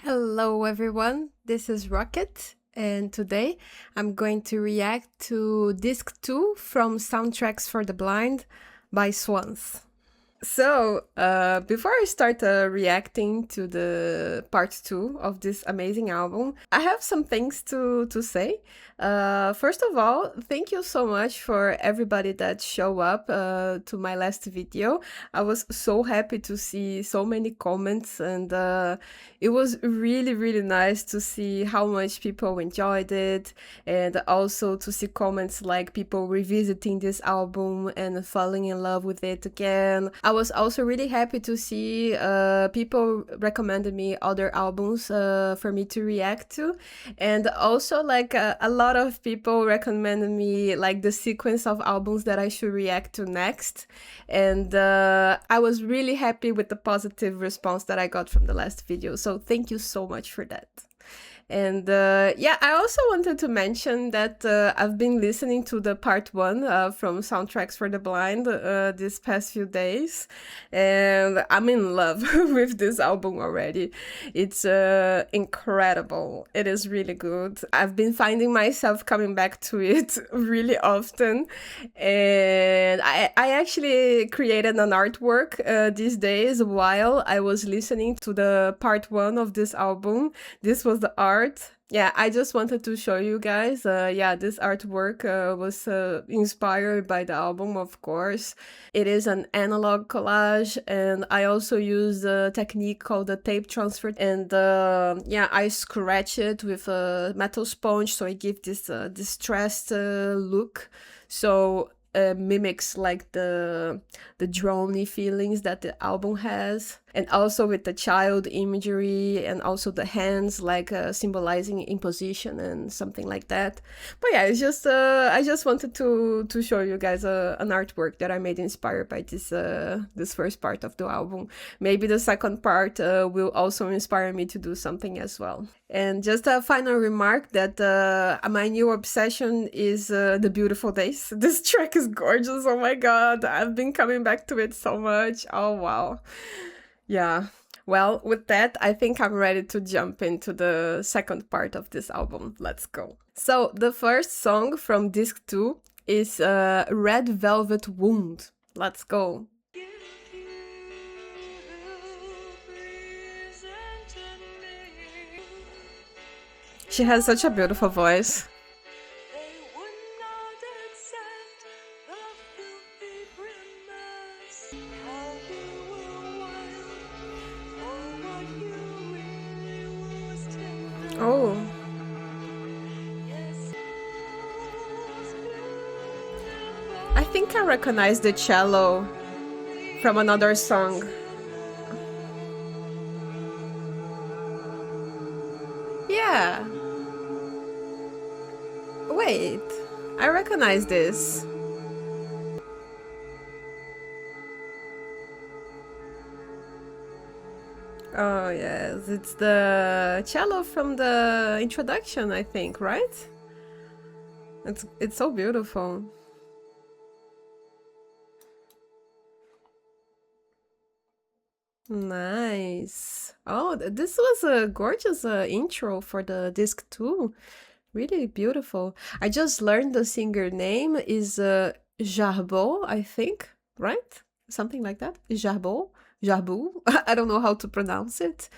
Hello everyone, this is Rocket, and today I'm going to react to Disc 2 from Soundtracks for the Blind by Swans. So, before I start reacting to the part 2 of this amazing album, I have some things to say. First of all, thank you so much for everybody that show up to my last video. I was so happy to see so many comments, and it was really nice to see how much people enjoyed it, and also to see comments like people revisiting this album and falling in love with it again. I was also really happy to see people recommended me other albums for me to react to, and also like a lot of people recommended me like the sequence of albums that I should react to next, and I was really happy with the positive response that I got from the last video, so thank you so much for that. And yeah, I also wanted to mention that I've been listening to the part 1 from Soundtracks for the Blind these past few days, and I'm in love with this album already. It's incredible. It is really good. I've been finding myself coming back to it really often, and I actually created an artwork these days while I was listening to the part 1 of this album. This was the art. Yeah, I just wanted to show you guys. Yeah, this artwork was inspired by the album, of course. It is an analog collage, and I also use a technique called the tape transfer. And yeah, I scratch it with a metal sponge, so I give this distressed look. So mimics like the drone-y feelings that the album has, and also with the child imagery and also the hands like symbolizing imposition and something like that. But yeah, it's just I just wanted to show you guys an artwork that I made inspired by this first part of the album. Maybe the second part will also inspire me to do something as well. And just a final remark that my new obsession is The Beautiful Days. This track is gorgeous. Oh my god, I've been coming back to it so much. Oh wow. Yeah. Well, with that, I think I'm ready to jump into the second part of this album. Let's go. So the first song from disc 2 is Red Velvet Wound. Let's go. She has such a beautiful voice. Oh. I think I recognize the cello from another song. Yeah. Wait, I recognize this. Oh yes, it's the cello from the introduction, I think, right? It's so beautiful. Nice. Oh, this was a gorgeous intro for the disc 2. Really beautiful. I just learned the singer name is Jarbo, I think, right? Something like that. Jarbo, Jarbu. I don't know how to pronounce it.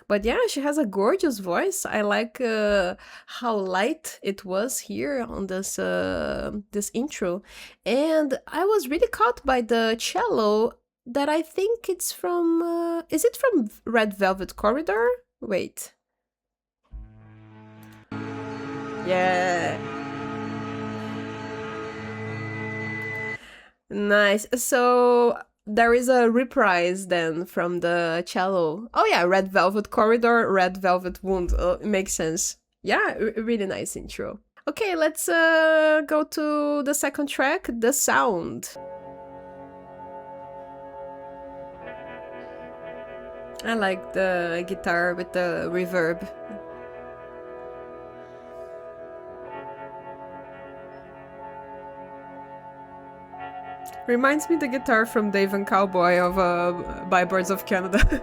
But yeah, she has a gorgeous voice. I like how light it was here on this this intro. And I was really caught by the cello that I think it's from is it from Red Velvet Corridor? Wait. Yeah. Nice. So there is a reprise then from the cello. Oh yeah, Red Velvet Corridor, Red Velvet Wound. It makes sense. Yeah, really nice intro. Okay, let's go to the second track, The Sound. I like the guitar with the reverb. Reminds me the guitar from Dave and Cowboy of By Birds of Canada.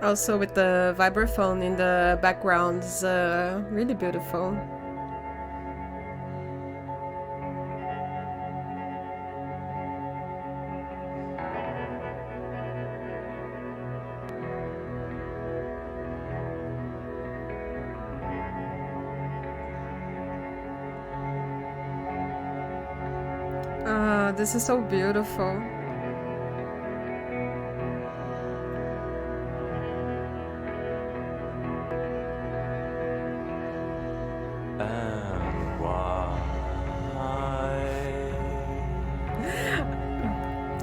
Also with the vibraphone in the background is really beautiful. This is so beautiful. And why?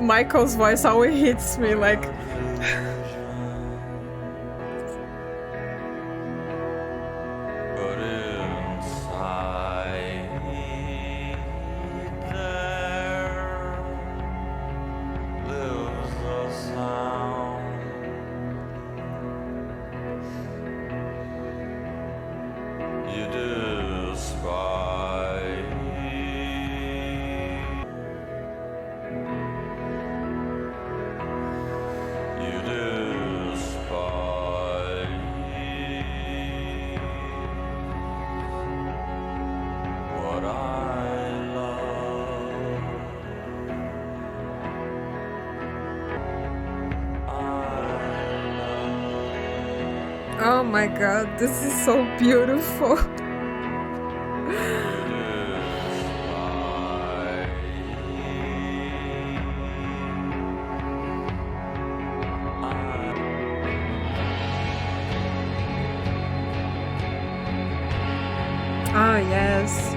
Michael's voice always hits me like... But inside there lives a sound. You despise. You despise what I love. Oh my god, this is so beautiful. Ah, yes.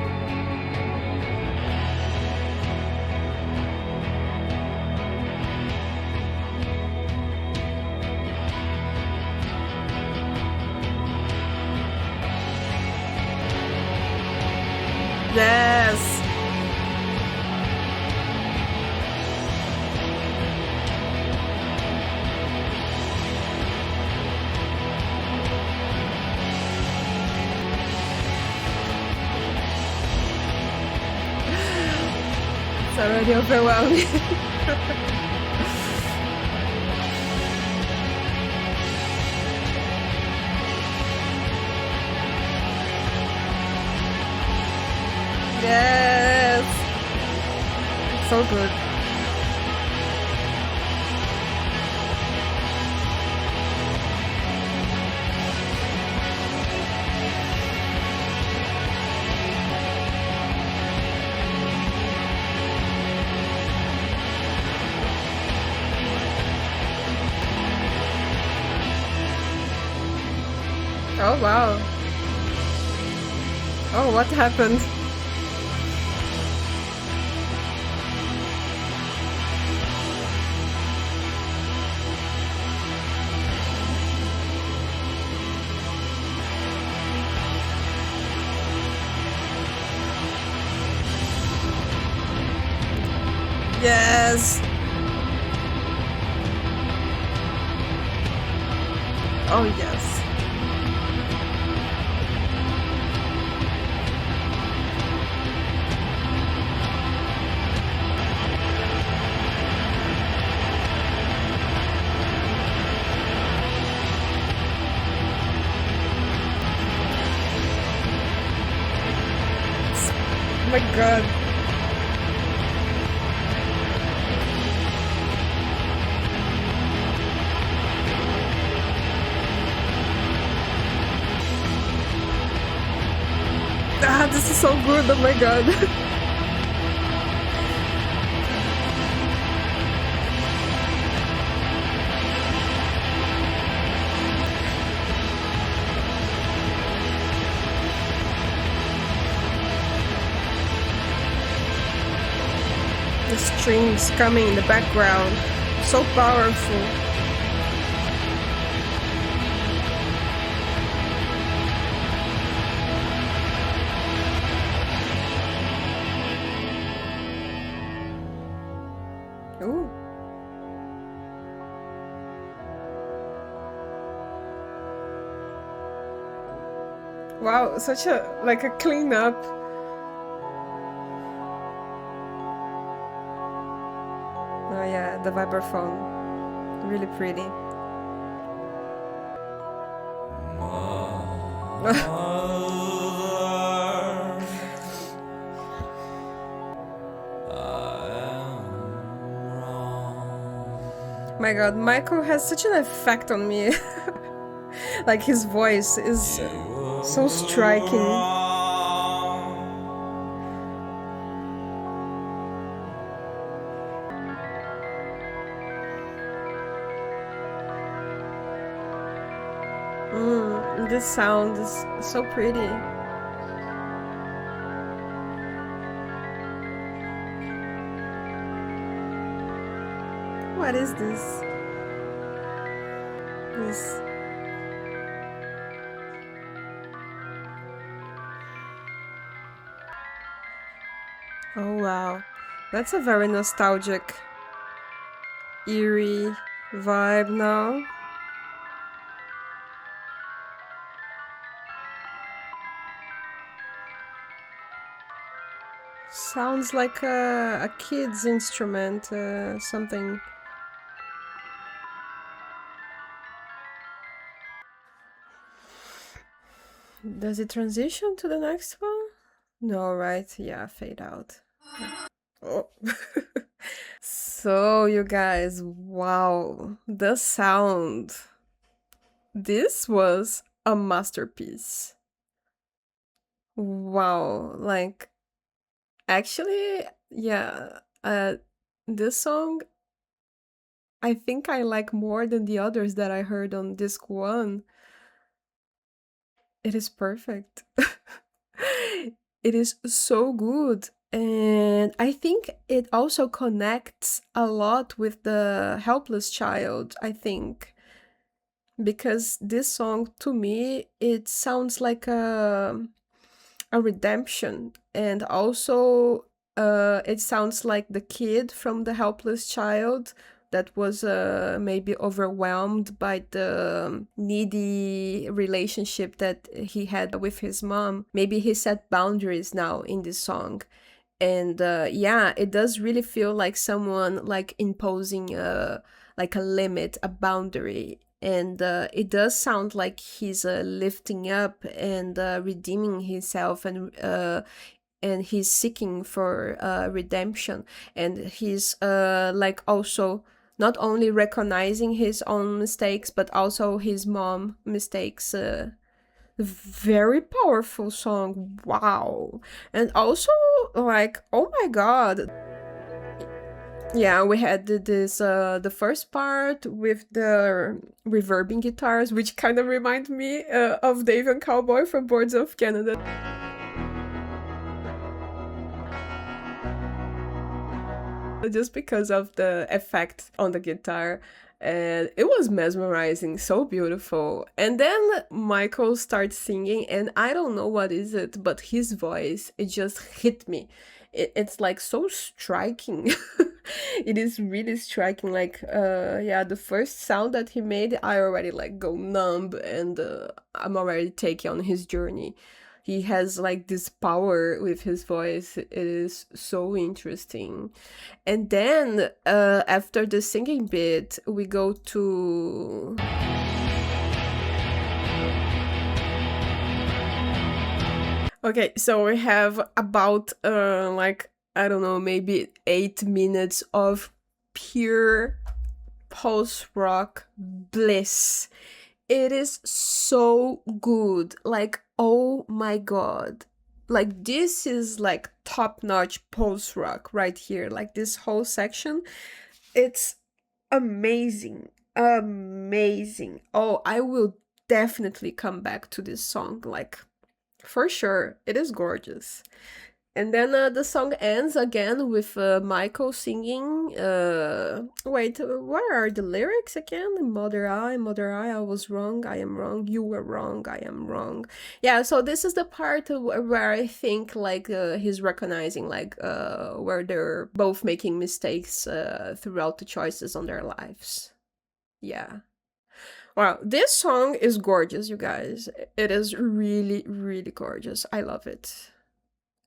Yes. It's already overwhelming. Yes. So good. Oh wow. Oh, what happened? Yes. Oh yes. Oh my god. Ah, this is so good. Oh my god. The strings coming in the background. So powerful. Ooh. Wow, such a like a cleanup. Oh yeah, the vibraphone. Really pretty. My god, Michael has such an effect on me. Like his voice is so striking. This sound is so pretty. What is this? This. Oh wow, that's a very nostalgic, eerie vibe now. Sounds like a kid's instrument, something. Does it transition to the next one? No, right? Yeah, fade out. Oh. So, you guys, wow, the sound. This was a masterpiece. Wow, like, actually, yeah, this song I think I like more than the others that I heard on disc one. It is perfect. It is so good. And I think it also connects a lot with the helpless child, I think. Because this song, to me, it sounds like a redemption. And also, it sounds like the kid from the helpless child that was maybe overwhelmed by the needy relationship that he had with his mom. Maybe he set boundaries now in this song. And yeah, it does really feel like someone like imposing like a limit, a boundary. And it does sound like he's lifting up and redeeming himself, and he's seeking for redemption, and he's like also not only recognizing his own mistakes but also his mom mistakes. Very powerful song, wow. And also, like, oh my god, yeah, we had this the first part with the reverbing guitars, which kind of remind me of Dave and Cowboy from Boards of Canada. Just because of the effect on the guitar. And it was mesmerizing, so beautiful. And then Michael starts singing, and I don't know what is it, but his voice, it just hit me. It's like so striking. It is really striking. Like, yeah, the first sound that he made, I already like go numb, and I'm already taken on his journey. He has like this power with his voice. It is so interesting. And then after the singing bit, we go to... Okay, so we have about like, I don't know, maybe 8 minutes of pure post-rock bliss. It is so good. Like, oh my god. Like, this is like top-notch post-rock right here. Like, this whole section, it's amazing. Amazing. Oh, I will definitely come back to this song. Like, for sure. It is gorgeous. And then the song ends again with Michael singing. Wait, where are the lyrics again? Mother, I was wrong, I am wrong, you were wrong, I am wrong. Yeah, so this is the part where I think like he's recognizing like where they're both making mistakes throughout the choices on their lives. Yeah. Wow, this song is gorgeous, you guys. It is really, really gorgeous. I love it.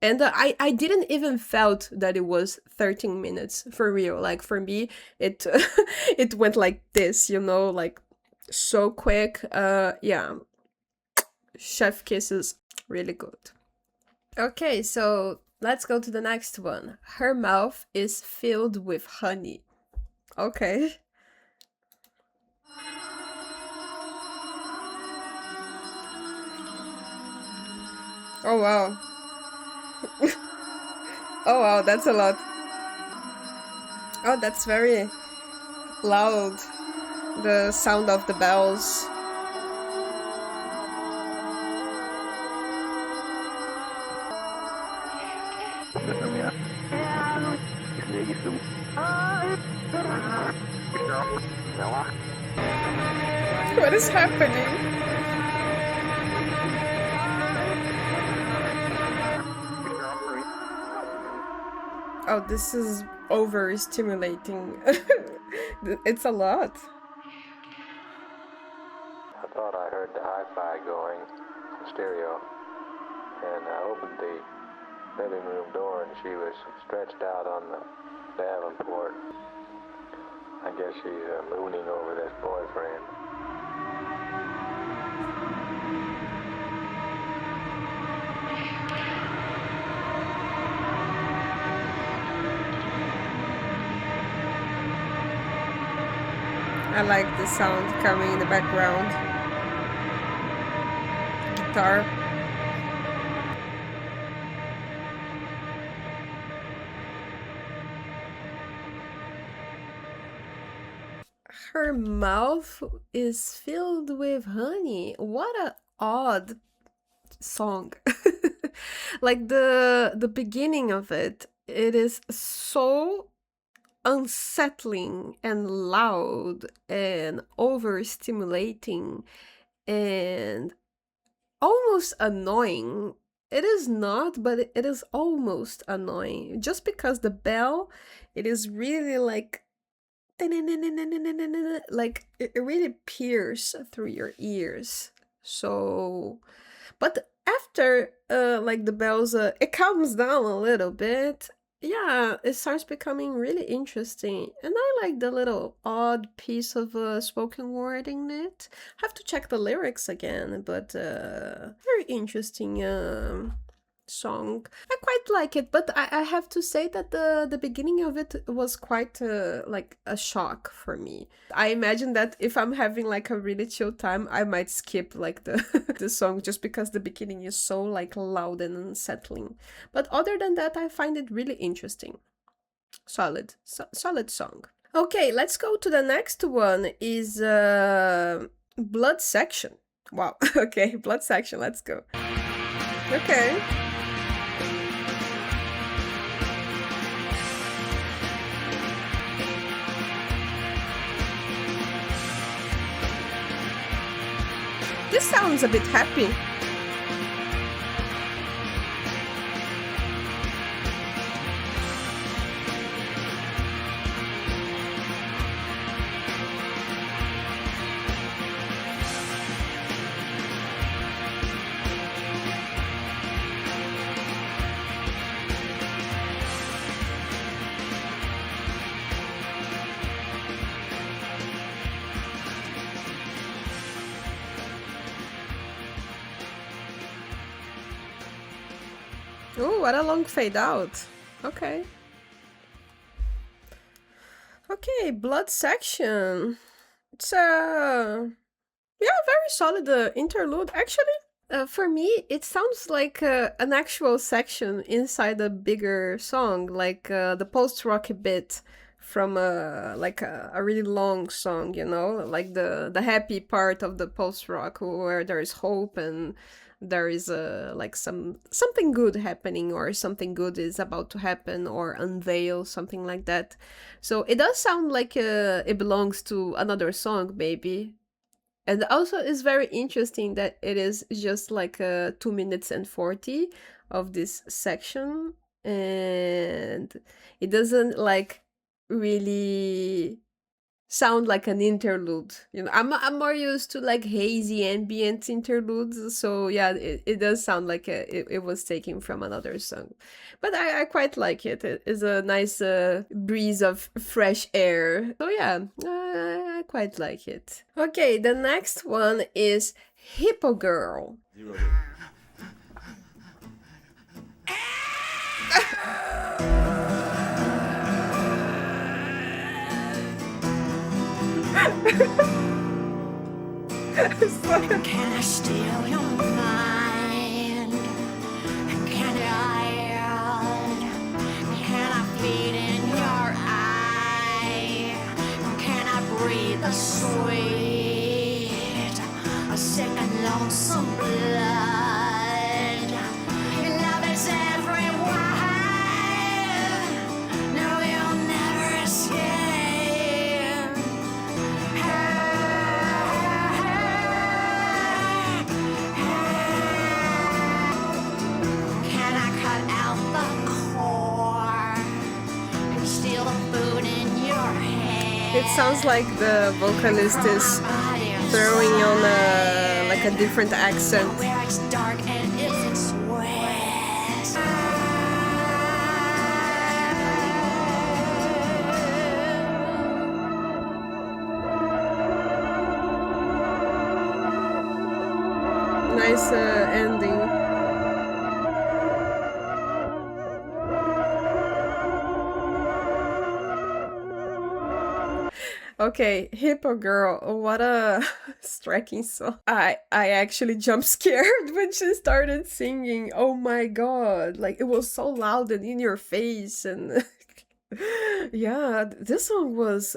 And I didn't even felt that it was 13 minutes for real. Like for me, it it went like this, you know, like so quick. Yeah, chef kisses, really good. Okay, so let's go to the next one. Her mouth is filled with honey. Okay. Oh wow. Oh wow, that's a lot. Oh, that's very loud. The sound of the bells. What is happening? Oh, this is overstimulating. It's a lot. I thought I heard the hi-fi going, stereo, and I opened the living room door and she was stretched out on the davenport. I guess she's mooning over this boyfriend. I like the sound coming in the background. Guitar. Her mouth is filled with honey. What a odd song. Like the beginning of it, it is so unsettling and loud and overstimulating and almost annoying. It is not, but it is almost annoying. Just because the bell, it is really like it really pierces through your ears. So, but after like the bells, it calms down a little bit. Yeah, it starts becoming really interesting, and I like the little odd piece of spoken word in it. Have to check the lyrics again, but very interesting song. I quite like it, but I have to say that the beginning of it was quite like a shock for me. I imagine that if I'm having like a really chill time, I might skip like the the song just because the beginning is so like loud and unsettling. But other than that, I find it really interesting. Solid song. Okay, let's go to the next one. Is Blood Section. Wow. Okay, Blood Section. Let's go. Okay. This sounds a bit happy. Oh, what a long fade out. Okay. Okay, Blood Section. It's a very solid interlude. Actually, for me, it sounds like an actual section inside a bigger song, like the post-rock bit from like a really long song, you know, like the happy part of the post-rock where there is hope and there is like something good happening, or something good is about to happen or unveil, something like that. So it does sound like it belongs to another song, maybe. And also it's very interesting that it is just like 2 minutes and 40 of this section, and it doesn't like really sound like an interlude. You know, I'm more used to like hazy ambient interludes, so yeah, it does sound like it was taken from another song. But I quite like it. It is a nice breeze of fresh air. So yeah, I quite like it. Okay, the next one is Hypogirl. Can I steal your mind? Can I feed in your eye? Can I breathe the sweet, a sick and lonesome blood? Your love is everywhere. No, you'll never escape. Can I cut out the core and steal the food in your hand? It sounds like the vocalist is throwing on a different accent. Where it's dark and it's wet. Nice ending. Okay, Hypogirl, what a striking song. I actually jumped scared when she started singing. Oh my god, like it was so loud and in your face, and yeah, this song was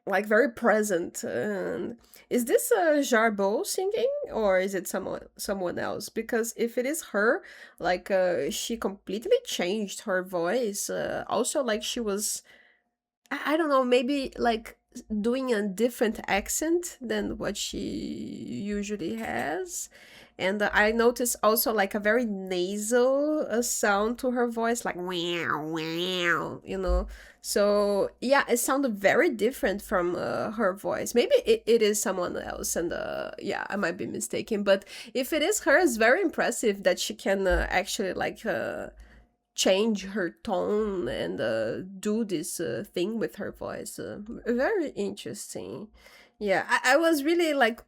like very present. And is this Jarbo singing, or is it someone else? Because if it is her, like she completely changed her voice. Also, like she was, I don't know, maybe like doing a different accent than what she usually has. And I noticed also like a very nasal sound to her voice, like wow, wow, you know. So yeah, it sounded very different from her voice. Maybe it is someone else, and yeah, I might be mistaken. But if it is her, it's very impressive that she can actually like change her tone and do this thing with her voice. Very interesting. Yeah, I was really like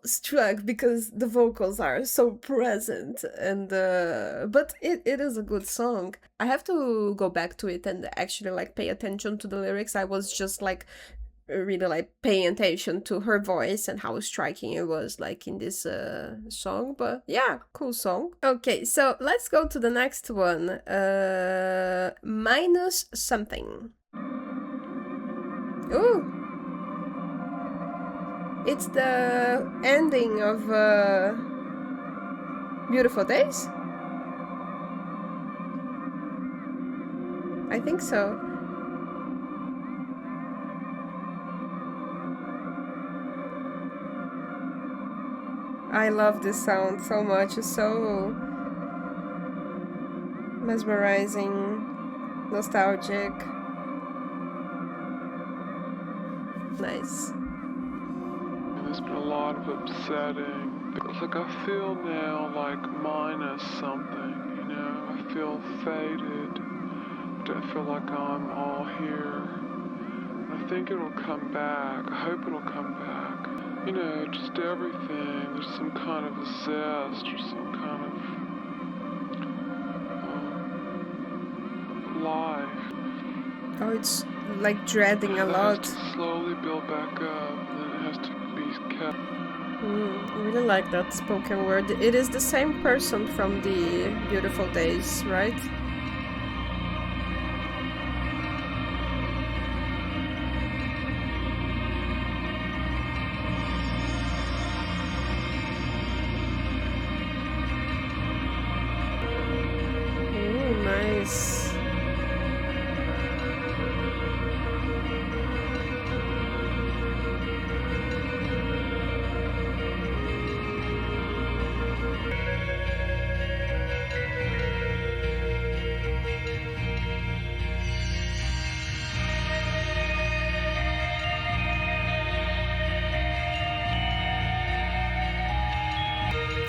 struck because the vocals are so present, and but it is a good song. I have to go back to it and actually like pay attention to the lyrics. I was just like really like paying attention to her voice and how striking it was like in this song. But yeah, cool song. Okay, so let's go to the next one. Minus something. Ooh, it's the ending of Beautiful Days, I think so. I love this sound so much. It's so mesmerizing, nostalgic. Nice. There's been a lot of upsetting. It's like I feel now like minus something, you know. I feel faded. I feel like I'm all here. I think it'll come back. I hope it'll come back. You know, just everything. There's some kind of a zest or some kind of life. Oh, it's like dreading a It lot. has to slowly build back up, and then it has to be kept. I really like that spoken word. It is the same person from the Beautiful Days, right? Ooh, nice.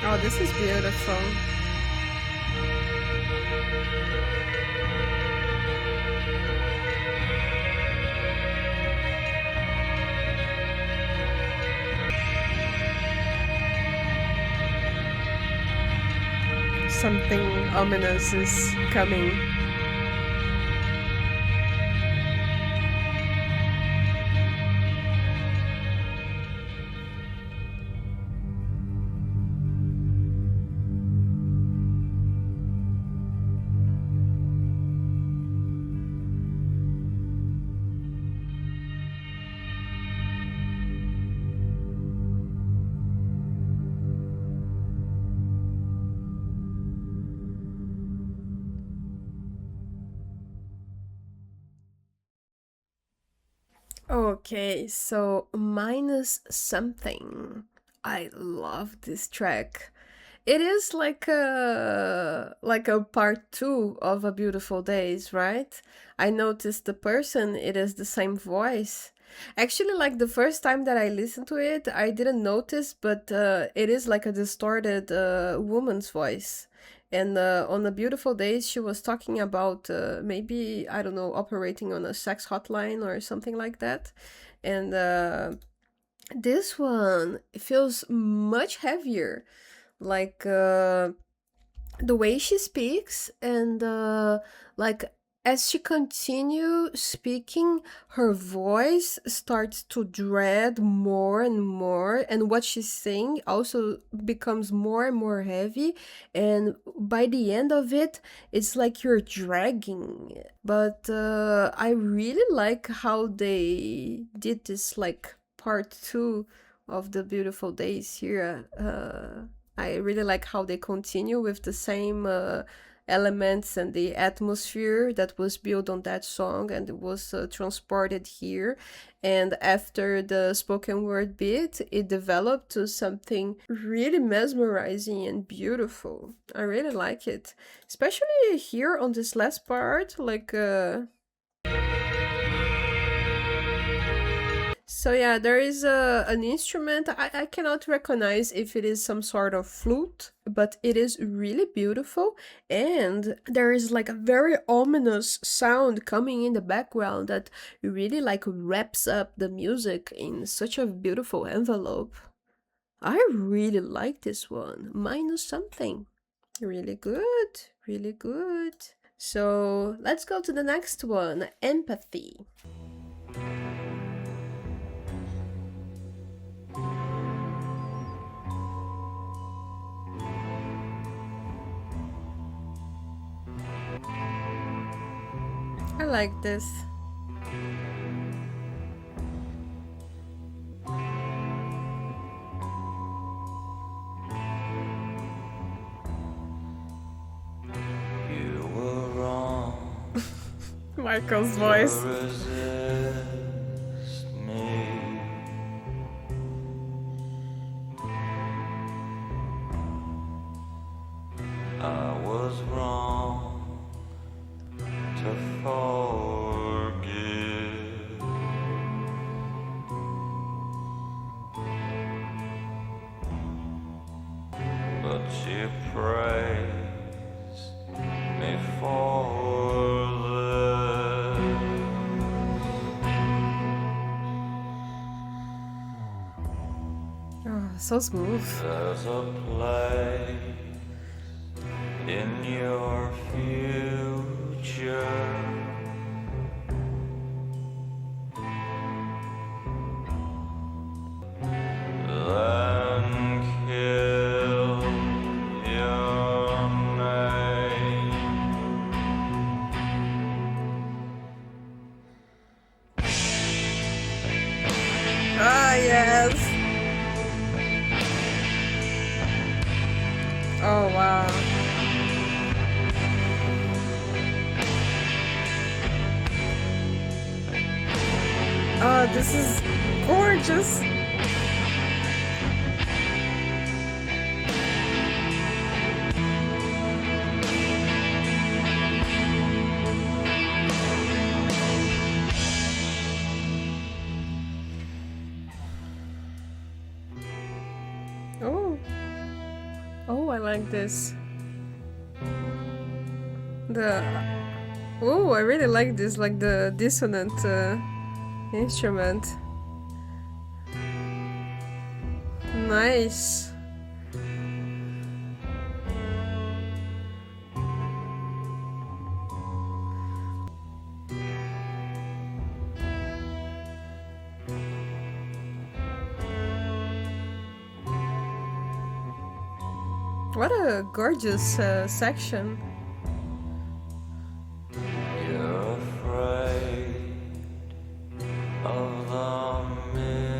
Oh, this is beautiful. something ominous is coming. Okay, so minus something. I love this track. It is like a part two of A Beautiful Days, right? I noticed the person, it is the same voice. Actually, like the first time that I listened to it, I didn't notice, but it is like a distorted woman's voice. And on A Beautiful Days, she was talking about maybe, I don't know, operating on a sex hotline or something like that. And this one feels much heavier. Like the way she speaks and like as she continues speaking, her voice starts to dread more and more, and what she's saying also becomes more and more heavy, and by the end of it, it's like you're dragging. But I really like how they did this, like part two of The Beautiful Days here. I really like how they continue with the same elements and the atmosphere that was built on that song, and it was transported here. And after the spoken word bit, it developed to something really mesmerizing and beautiful. I really like it, especially here on this last part, like so yeah, there is an instrument. I cannot recognize if it is some sort of flute, but it is really beautiful. And there is like a very ominous sound coming in the background that really like wraps up the music in such a beautiful envelope. I really like this one. Minus something. Really good, really good. So let's go to the next one, Empathy. I like this. You were wrong Michael's to voice. resist me. I was wrong to forgive. But you praise me for this. Oh, so smooth. There's a place in your future. Then kill your name. Ah, yes. Oh, wow. Oh, this is gorgeous. Oh. Oh, I like this. Oh, I really like this, like the dissonant instrument. What a gorgeous section. You're afraid of the mirror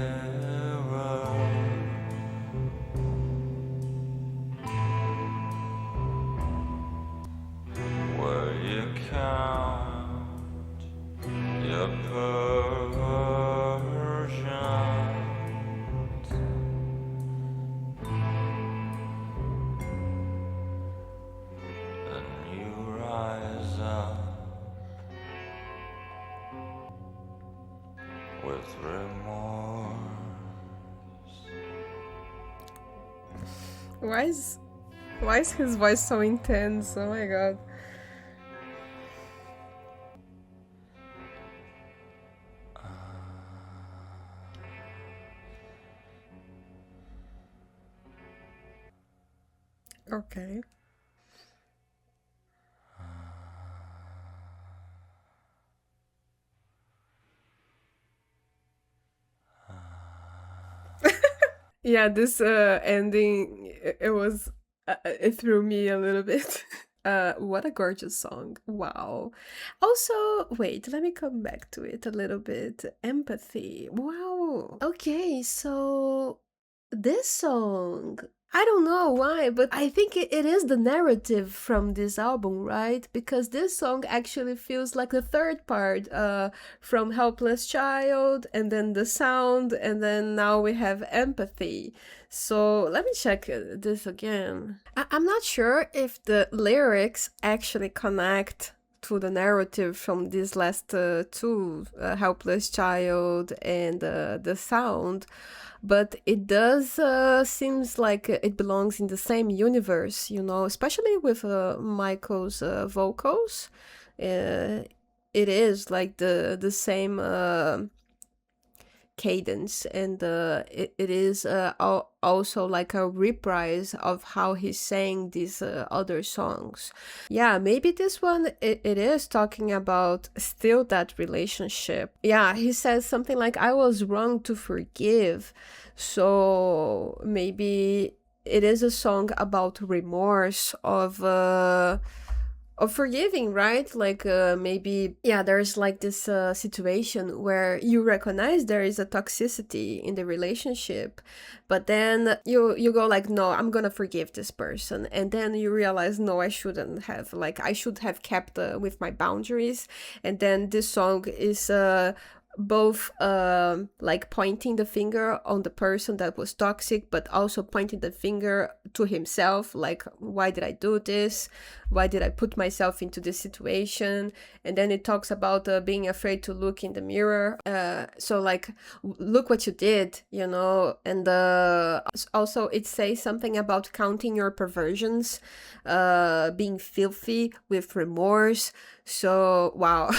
where you count your perversions and you rise up with remorse. Why is his voice so intense? Oh my god. Okay. Yeah, this ending, it threw me a little bit. What a gorgeous song. Wow. Also, wait, let me come back to it a little bit. Empathy. Wow. Okay, so this song, I don't know why, but I think it is the narrative from this album, right? Because this song actually feels like the third part, from Helpless Child, and then the sound, and then now we have empathy. So let me check this again. I'm not sure if the lyrics actually connect to the narrative from these last two, Helpless Child and the sound, but it does seems like it belongs in the same universe, you know, especially with Michael's vocals. It is like the same cadence, and it is also like a reprise of how he sang these other songs. Yeah, maybe this one, it is talking about still that relationship. Yeah, he says something like, I was wrong to forgive. So maybe it is a song about remorse of forgiving, right? Like maybe, yeah, there's like this situation where you recognize there is a toxicity in the relationship, but then you go like, no, I'm gonna forgive this person, and then you realize, no, I shouldn't have, like I should have kept with my boundaries. And then this song is both like pointing the finger on the person that was toxic, but also pointing the finger to himself, like, why did I do this? Why did I put myself into this situation? And then it talks about being afraid to look in the mirror. So like, look what you did, you know. And also it says something about counting your perversions, being filthy with remorse. So wow.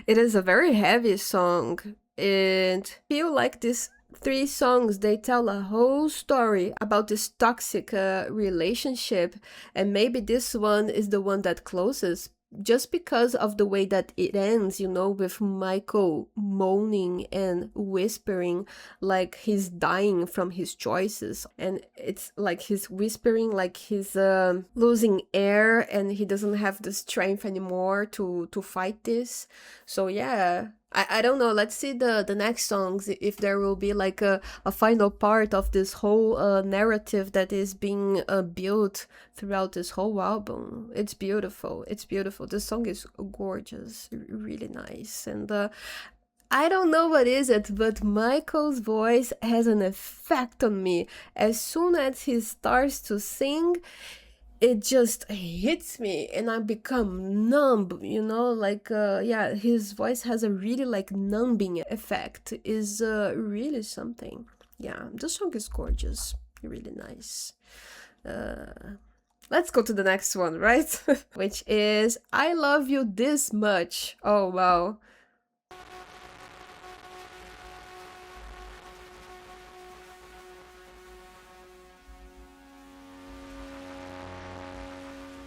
It is a very heavy song, and I feel like these three songs, they tell a whole story about this toxic relationship, and maybe this one is the one that closes, just because of the way that it ends, you know, with Michael moaning and whispering like he's dying from his choices. And it's like he's whispering like he's losing air, and he doesn't have the strength anymore to fight this. So yeah, I don't know. Let's see the next songs, if there will be like a final part of this whole narrative that is being built throughout this whole album. It's beautiful. It's beautiful. This song is gorgeous, really nice. And I don't know what is it, but Michael's voice has an effect on me. As soon as he starts to sing, it just hits me and I become numb, you know, like yeah, his voice has a really like numbing effect, is really something. Yeah, the song is gorgeous, really nice. Let's go to the next one, right? Which is I Love You This Much. Oh wow.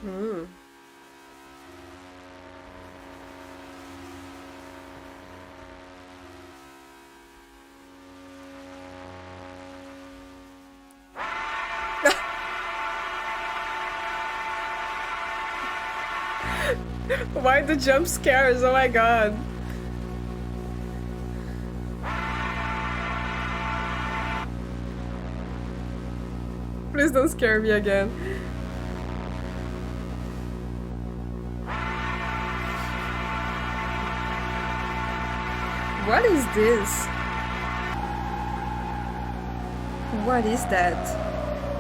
Mm. Why the jump scares? Oh my god. Please don't scare me again. What is this? What is that?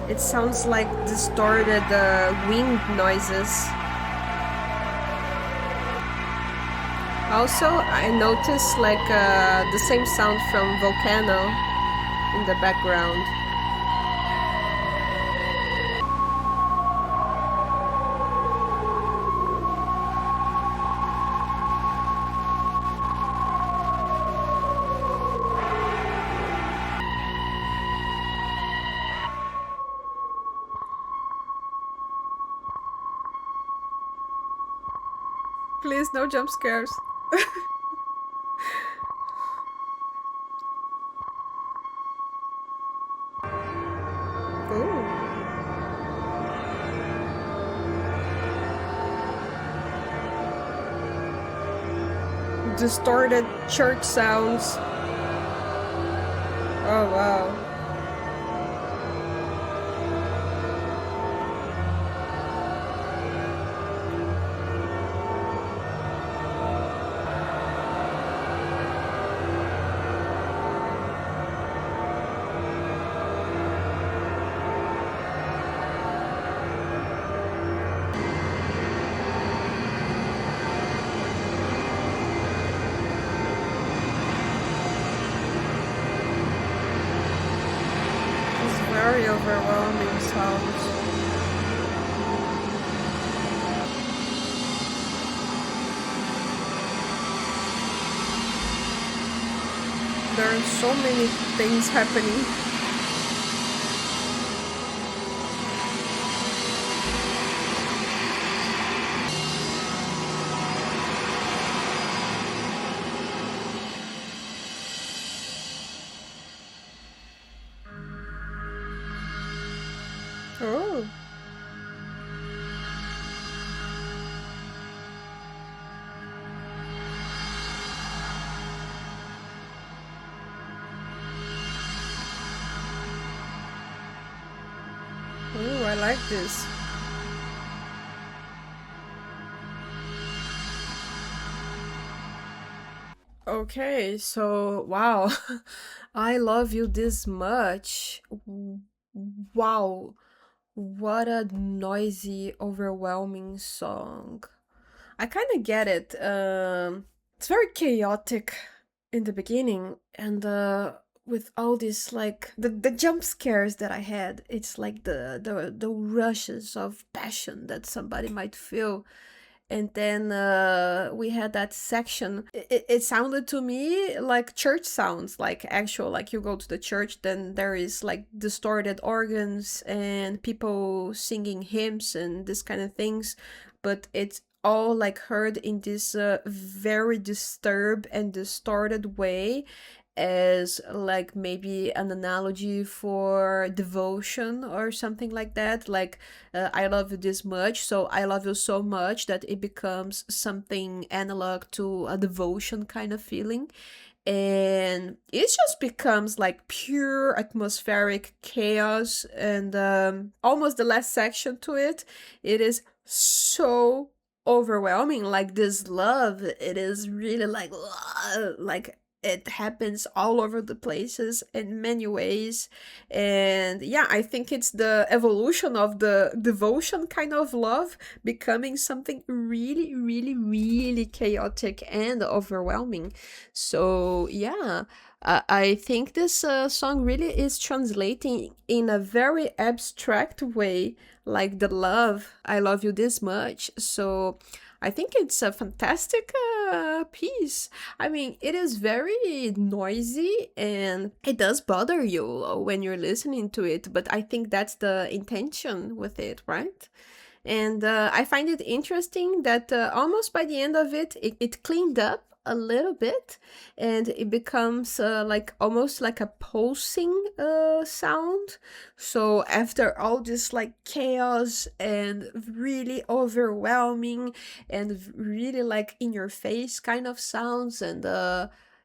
It sounds like distorted wind noises. Also, I noticed like the same sound from Volcano in the background. Please, no jump scares. Ooh. Distorted church sounds. Oh wow. Very overwhelming sounds. There are so many things happening. Oh. Oh, I like this. Okay, so wow. I love you this much. Wow. What a noisy, overwhelming song. I kind of get it. It's very chaotic in the beginning, and with all these like the jump scares that I had, it's like the rushes of passion that somebody might feel. And then we had that section. It sounded to me like church sounds, like actual, like you go to the church, then there is like distorted organs and people singing hymns and this kind of things. But it's all like heard in this very disturbed and distorted way, as like maybe an analogy for devotion or something like that. Like I love you this much, so I love you so much that it becomes something analog to a devotion kind of feeling. And it just becomes like pure atmospheric chaos. And almost the last section to it, it is so overwhelming. Like this love, it is really like it happens all over the places in many ways. And yeah, I think it's the evolution of the devotion kind of love becoming something really, really, really chaotic and overwhelming. So yeah, I think this song really is translating in a very abstract way, like the love, I love you this much. So I think it's a fantastic piece. I mean, it is very noisy and it does bother you when you're listening to it, but I think that's the intention with it, right? And I find it interesting that almost by the end of it, it cleaned up a little bit, and it becomes like almost like a pulsing sound. So after all this like chaos and really overwhelming and really like in your face kind of sounds, and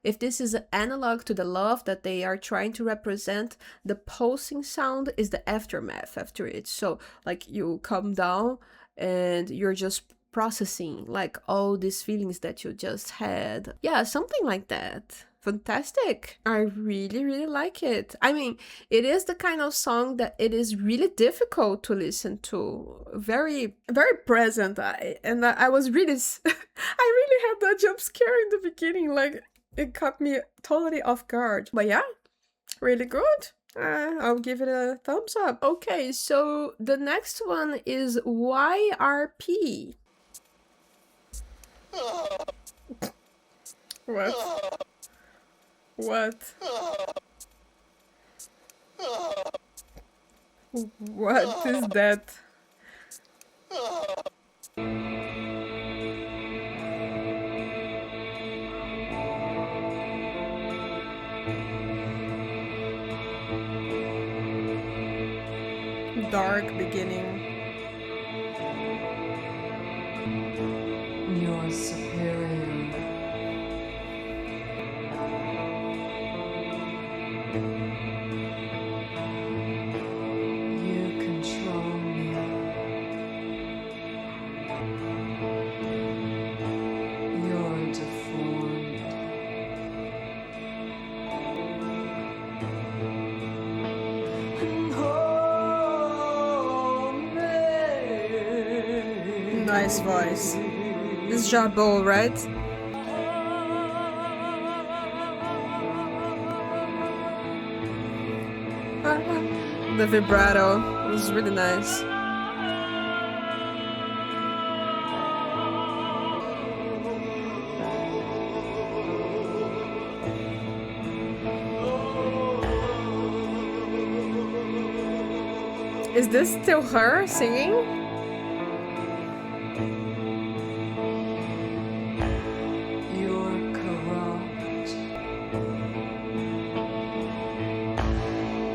if this is an analog to the love that they are trying to represent, the pulsing sound is the aftermath after it. So like you come down and you're just processing like all these feelings that you just had. Yeah, something like that. Fantastic. I really, really like it. I mean, it is the kind of song that it is really difficult to listen to. Very, very present. I was really, I really had that jump scare in the beginning. Like, it caught me totally off guard. But yeah, really good. I'll give it a thumbs up. Okay, so the next one is YRP. What? What? What is that? Dark beginning. You're superior. You control me. You're deformed. Nice voice. This is Jabot, right? The vibrato was really nice. Is this still her singing? You're corrupt.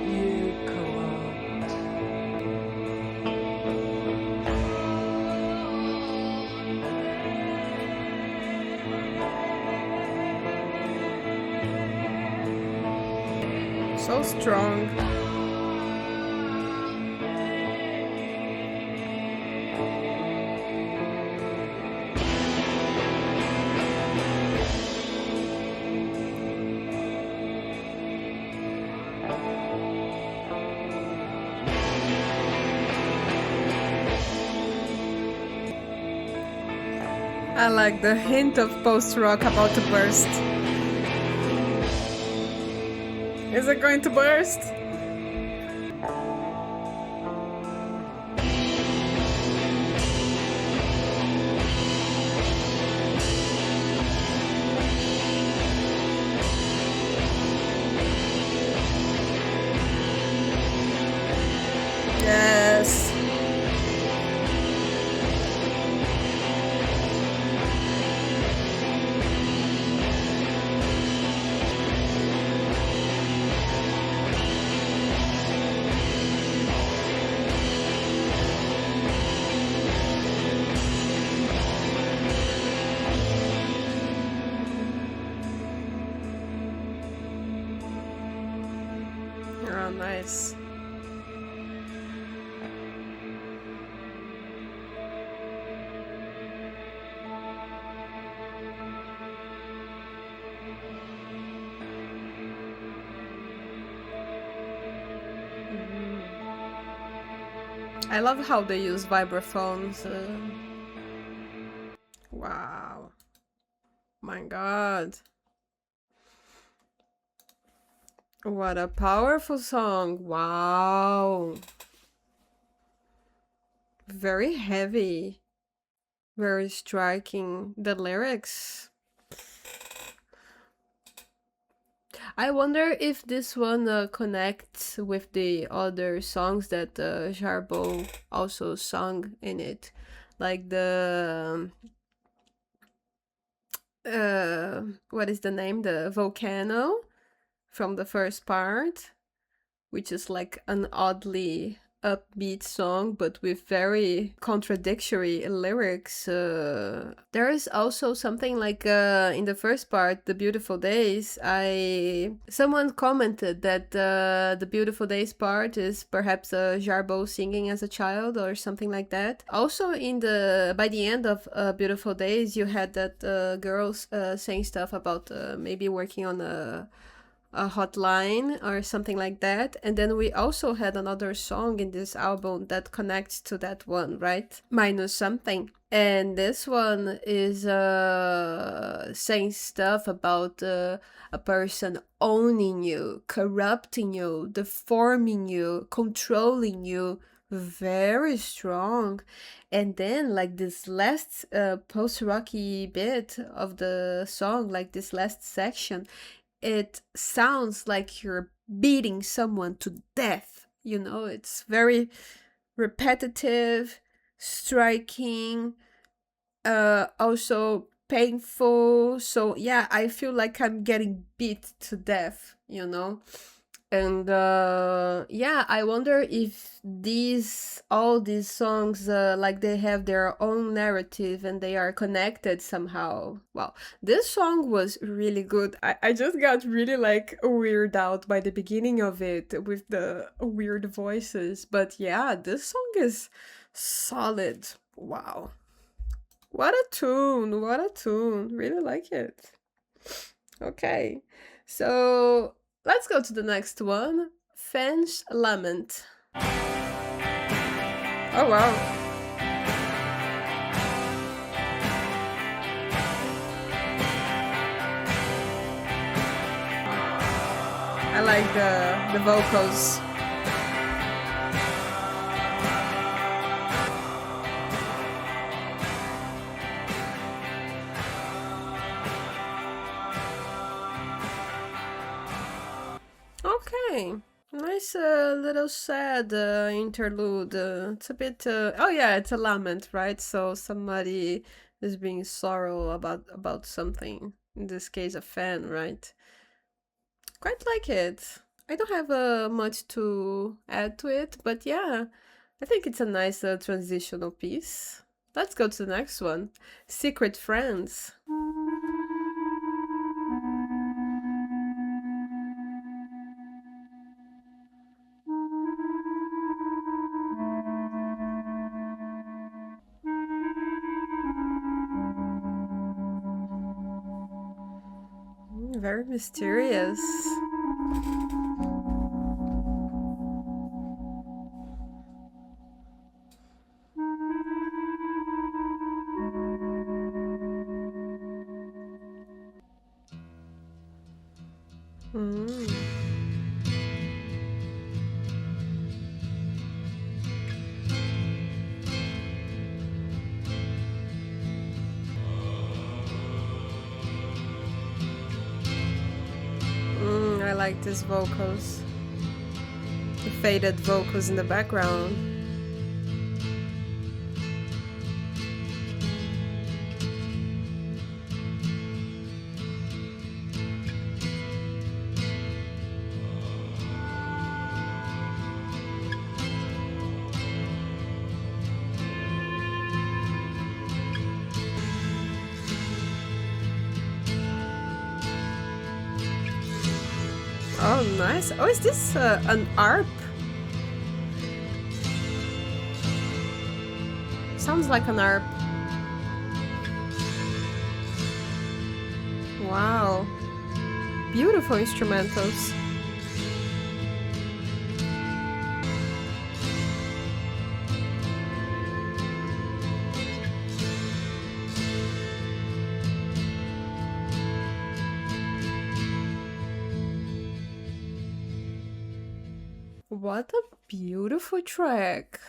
You corrupt. So strong. I like the hint of post-rock about to burst. Is it going to burst? Yes. Oh, nice. I love how they use vibraphones. Wow. My God. What a powerful song. Wow. Very heavy. Very striking. The lyrics. I wonder if this one connects with the other songs that Jarbo also sung in it. Like the what is the name? The volcano from the first part, which is like an oddly upbeat song but with very contradictory lyrics. There is also something like in the first part, The Beautiful Days, someone commented that the Beautiful Days part is perhaps Jarbo singing as a child or something like that. Also by the end of Beautiful Days, you had that girls saying stuff about maybe working on a hotline or something like that. And then we also had another song in this album that connects to that one, right? Minus Something. And this one is saying stuff about a person owning you, corrupting you, deforming you, controlling you. Very strong. And then like this last post-rocky bit of the song, like this last section, it sounds like you're beating someone to death. You know, it's very repetitive, striking, also painful. So yeah, I feel like I'm getting beat to death, you know. And yeah, I wonder if all these songs like they have their own narrative and they are connected somehow. Wow, this song was really good. I just got really like weirded out by the beginning of it with the weird voices, but yeah, this song is solid. Wow, what a tune, what a tune. Really like it. Okay, so let's go to the next one. Fans Lament. Oh wow. I like the vocals. Okay, nice little sad interlude. It's a bit. Oh yeah, it's a lament, right? So somebody is being sorrow about something. In this case, a fan, right? Quite like it. I don't have much to add to it, but yeah, I think it's a nice transitional piece. Let's go to the next one. Secret Friends. Very mysterious. I like these vocals. The faded vocals in the background. Oh, nice. Oh, is this an harp? Sounds like an harp. Wow. Beautiful instrumentals. What a beautiful track.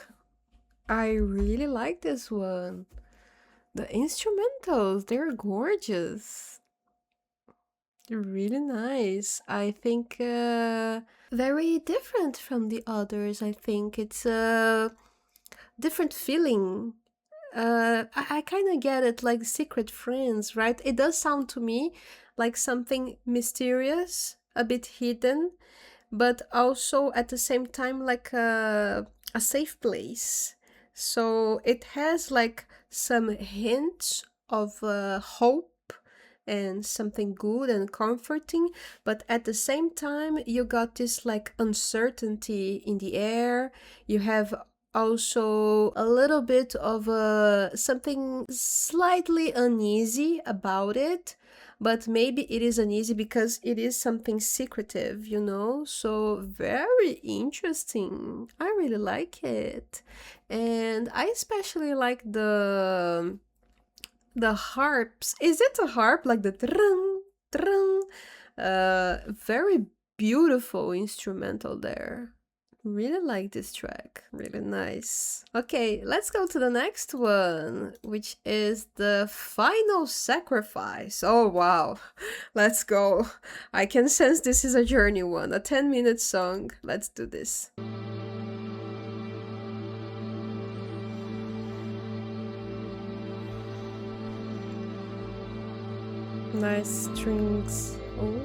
I really like this one. The instrumentals, they're gorgeous. They're really nice. I think very different from the others. I think it's a different feeling. I kind of get it, like secret friends, right? It does sound to me like something mysterious, a bit hidden, but also at the same time like a safe place. So it has like some hints of hope and something good and comforting, but at the same time you got this like uncertainty in the air. You have also a little bit of something slightly uneasy about it, but maybe it is uneasy because it is something secretive, you know? So very interesting. I really like it. And I especially like the harps. Is it a harp? Like the trung, trung? Very beautiful instrumental there. Really like this track. Really nice. Okay, let's go to the next one, which is the Final Sacrifice. Oh, wow. Let's go. I can sense this is a journey one, a 10-minute song. Let's do this. Nice strings. Oh.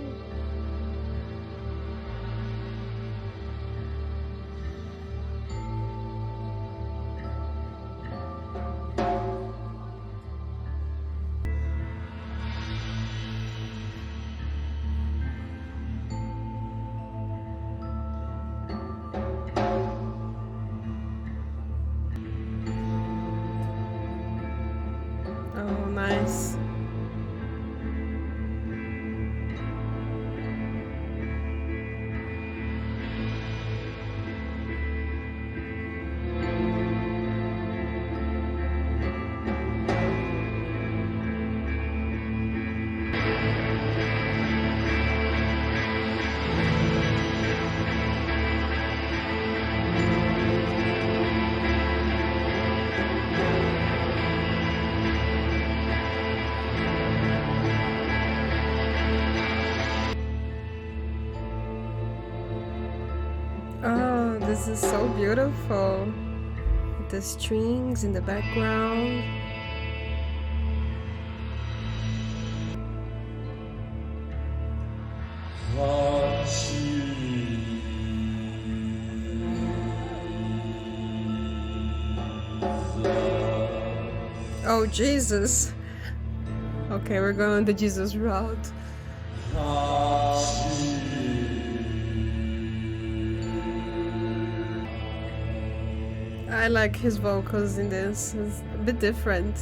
Oh, nice. Oh, this is so beautiful. The strings in the background. Oh, Jesus. Okay, we're going the Jesus route. I like his vocals in this. It's a bit different.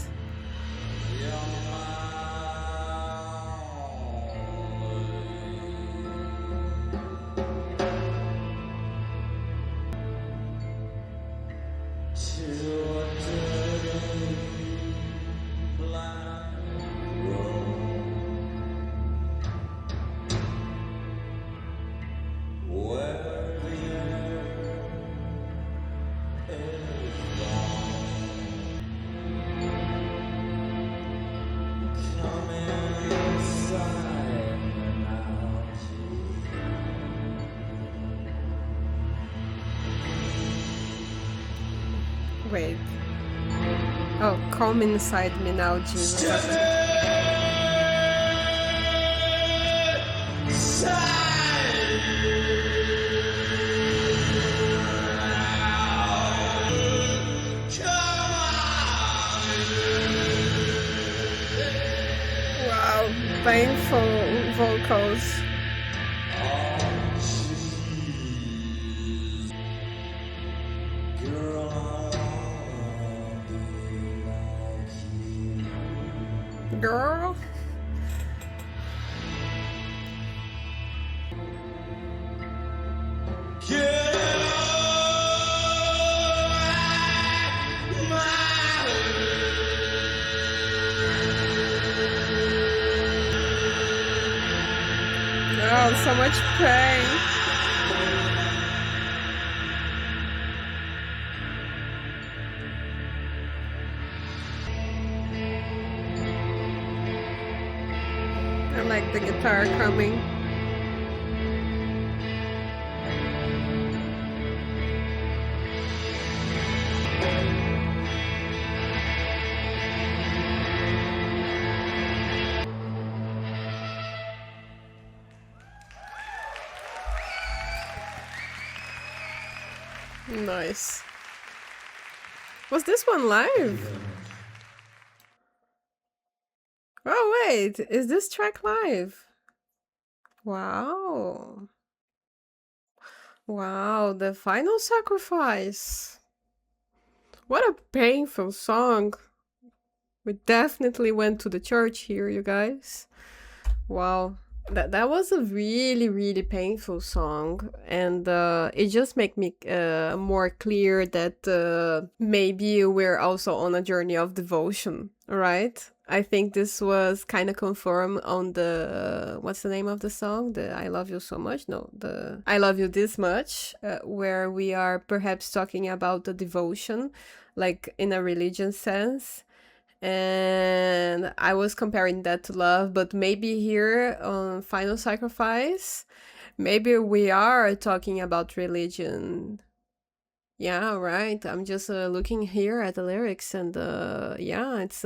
Wait. Oh, come inside me now, Jesus. Wow, painful vocals. Girl. Oh, so much pain. I like the guitar coming. Nice. Was this one live? Oh wait, is this track live? Wow. Wow, the final sacrifice. What a painful song. We definitely went to the church here, you guys. Wow. That was a really painful song, and it just made me more clear that maybe we're also on a journey of devotion, right? I think this was kind of confirmed on the what's the name of the song? The I Love You So Much? No, the I Love You This Much, where we are perhaps talking about the devotion, like in a religion sense. And I was comparing that to love, but maybe here on Final Sacrifice, maybe we are talking about religion. Yeah, right. I'm just looking here at the lyrics, and yeah, it's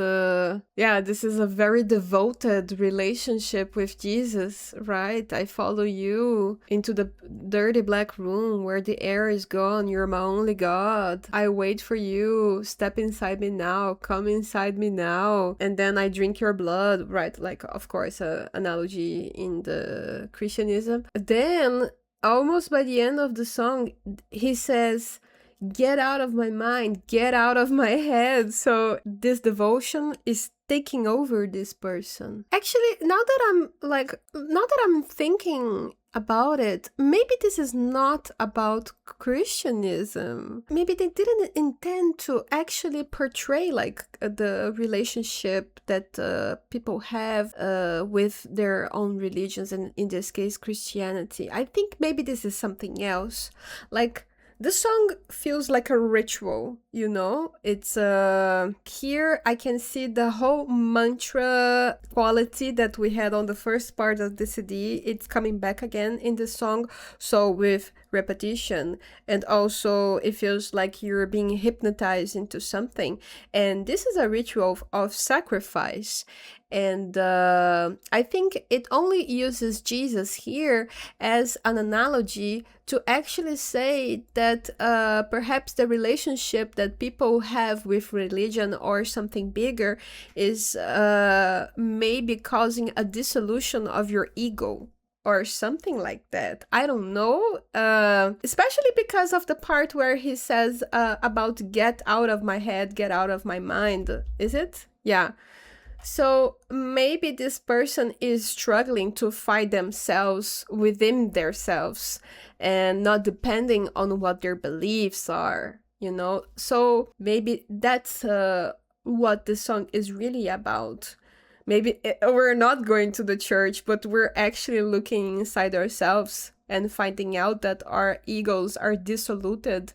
yeah, this is a very devoted relationship with Jesus, right? I follow you into the dirty black room where the air is gone. You're my only God. I wait for you. Step inside me now. Come inside me now. And then I drink your blood, right? Like, of course, analogy in the Christianism. Then, almost by the end of the song, he says, get out of my mind, get out of my head. So this devotion is taking over this person. Actually, now that I'm thinking about it, maybe this is not about Christianism. Maybe they didn't intend to actually portray like the relationship that people have with their own religions, and in this case Christianity. I think maybe this is something else. Like, the song feels like a ritual, you know? It's here I can see the whole mantra quality that we had on the first part of the CD. It's coming back again in the song, so with repetition, and also it feels like you're being hypnotized into something. And this is a ritual of sacrifice. And I think it only uses Jesus here as an analogy to actually say that perhaps the relationship that people have with religion or something bigger is maybe causing a dissolution of your ego or something like that. I don't know, especially because of the part where he says about get out of my head, get out of my mind. Is it? Yeah. So maybe this person is struggling to find themselves within themselves and not depending on what their beliefs are, you know? So maybe that's what the song is really about. Maybe we're not going to the church, but we're actually looking inside ourselves and finding out that our egos are dissoluted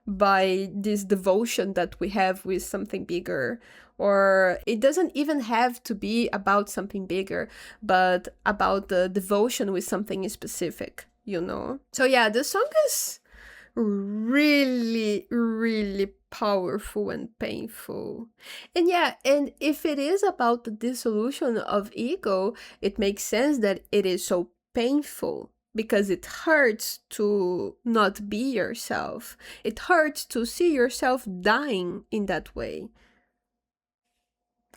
by this devotion that we have with something bigger. Or it doesn't even have to be about something bigger, but about the devotion with something specific, you know? So yeah, the song is really powerful and painful. And yeah, and if it is about the dissolution of ego, it makes sense that it is so painful, because it hurts to not be yourself. It hurts to see yourself dying in that way.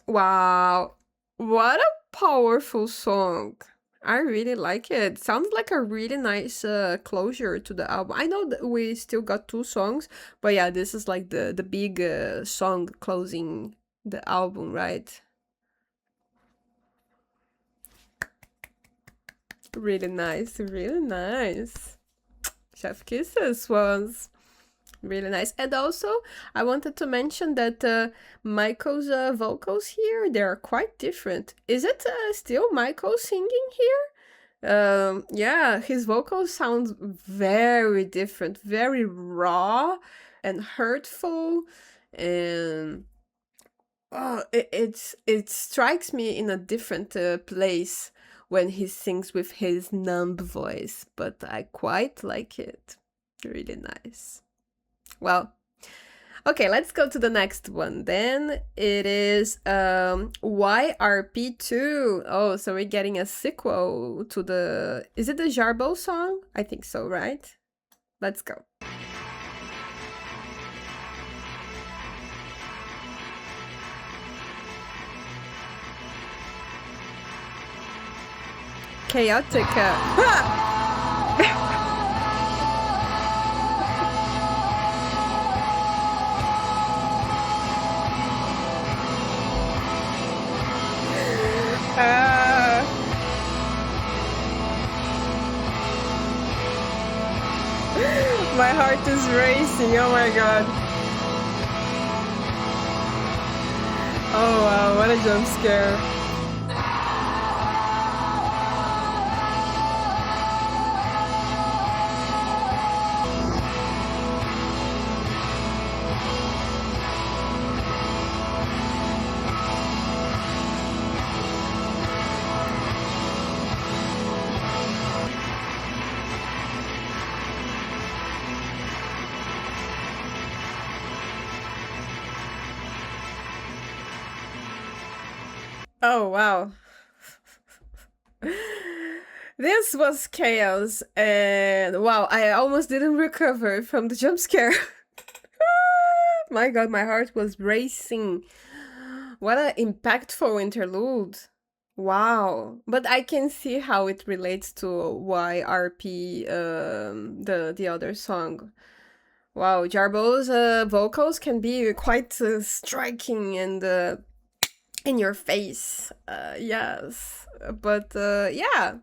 Wow, what a powerful song. I really like it. Sounds like a really nice closure to the album. I know that we still got 2 songs, but yeah, this is like the big song closing the album, right? Really nice, really nice. Chef kisses, Swans. Really nice. And also, I wanted to mention that Michael's vocals here, they're quite different. Is it still Michael singing here? Yeah, his vocals sound very different, very raw and hurtful, and it strikes me in a different place when he sings with his numb voice, but I quite like it. Really nice. Well, okay, let's go to the next one. Then it is YRP2. Oh, so we're getting a sequel to the... Is it the Jarbo song? I think so, right? Let's go. chaotic. My heart is racing. Oh my god. Oh wow, what a jump scare. Oh wow. This was chaos, and wow, I almost didn't recover from the jump scare. My god, my heart was racing. What an impactful interlude. Wow. But I can see how it relates to YRP, the other song. Wow, Jarbo's vocals can be quite striking and in your face. Yes. But yeah.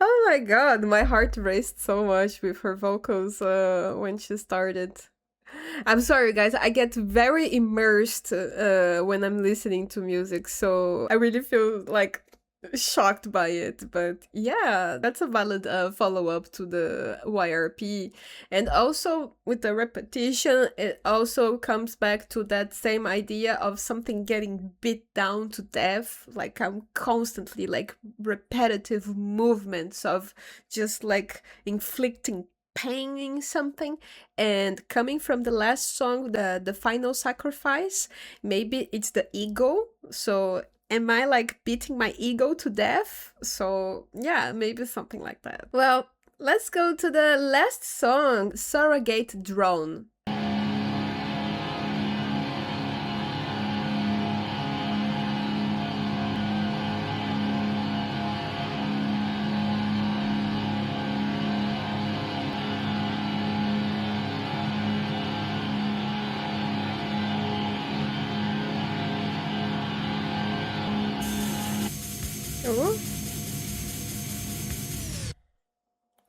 Oh my god, my heart raced so much with her vocals when she started. I'm sorry, guys, I get very immersed when I'm listening to music, so I really feel like shocked by it. But yeah, that's a valid follow-up to the YRP. And also with the repetition, it also comes back to that same idea of something getting beat down to death. Like I'm constantly like repetitive movements of just like inflicting pain in something. And coming from the last song, the final sacrifice, maybe it's the ego. So am I like beating my ego to death? So yeah, maybe something like that. Well, let's go to the last song, Surrogate Drone. Oh.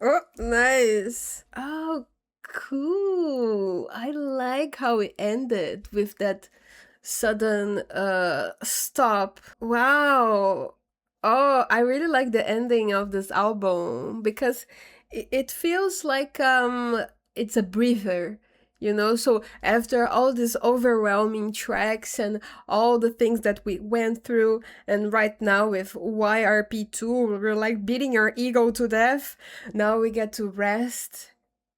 Oh, nice. Oh, cool. I like how it ended with that sudden stop. Wow. Oh, I really like the ending of this album because it feels like it's a breather. You know, so after all these overwhelming tracks and all the things that we went through, and right now with YRP2, we're like beating our ego to death. Now we get to rest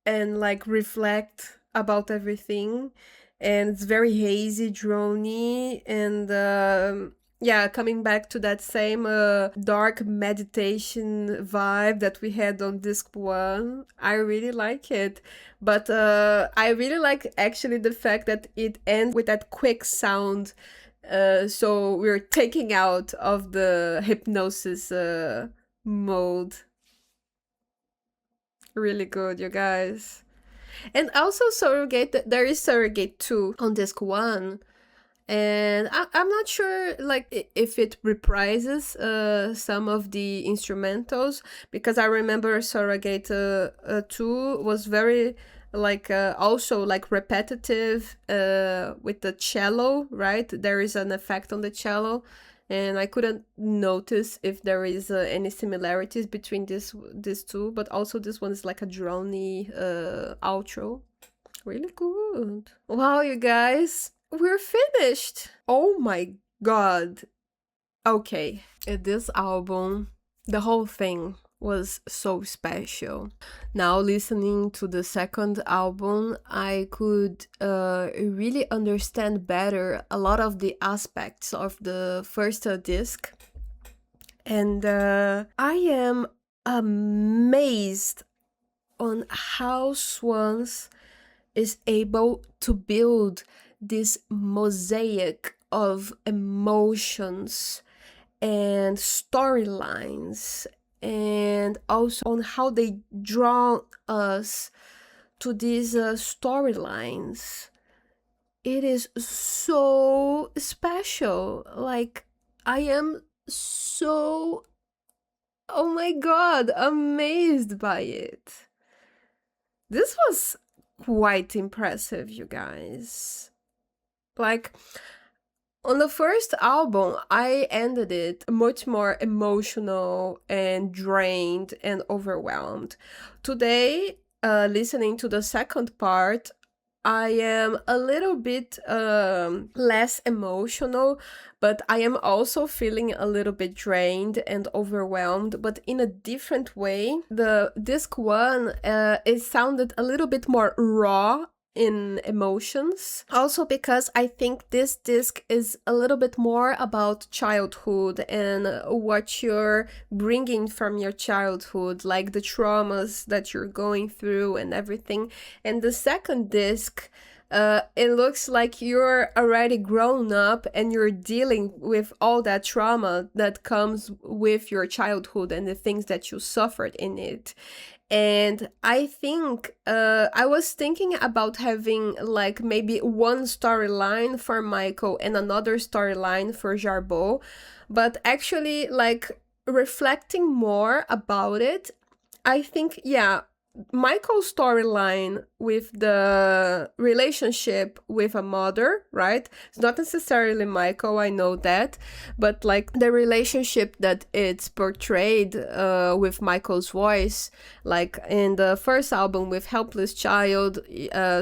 and like reflect about everything. And it's very hazy, droney, and yeah, coming back to that same dark meditation vibe that we had on disc 1. I really like it. But I really like actually the fact that it ends with that quick sound. So we're taking out of the hypnosis mode. Really good, you guys. And also Surrogate, there is Surrogate 2 on disc 1. And I'm not sure like if it reprises some of the instrumentals, because I remember Surrogate 2 was very like also like repetitive with the cello, right? There is an effect on the cello, and I couldn't notice if there is any similarities between these two, but also this one is like a droney outro. Really good. Wow, you guys, we're finished. Oh my god. Okay, this album, the whole thing was so special. Now listening to the second album, I could really understand better a lot of the aspects of the first disc. And I am amazed on how Swans is able to build this mosaic of emotions and storylines, and also on how they draw us to these storylines. It is so special. Like, I am so, oh my god, amazed by it. This was quite impressive, you guys. Like, on the first album, I ended it much more emotional and drained and overwhelmed. Today, listening to the second part, I am a little bit less emotional, but I am also feeling a little bit drained and overwhelmed, but in a different way. The disc one, it sounded a little bit more raw in emotions. Also because I think this disc is a little bit more about childhood and what you're bringing from your childhood, like the traumas that you're going through and everything. And the second disc, it looks like you're already grown up and you're dealing with all that trauma that comes with your childhood and the things that you suffered in it. And I think I was thinking about having like maybe one storyline for Michael and another storyline for Jarbo, but actually, like, reflecting more about it, I think, yeah, Michael's storyline with the relationship with a mother, right? It's not necessarily Michael, I know that, but like the relationship that it's portrayed with Michael's voice, like in the first album with Helpless Child,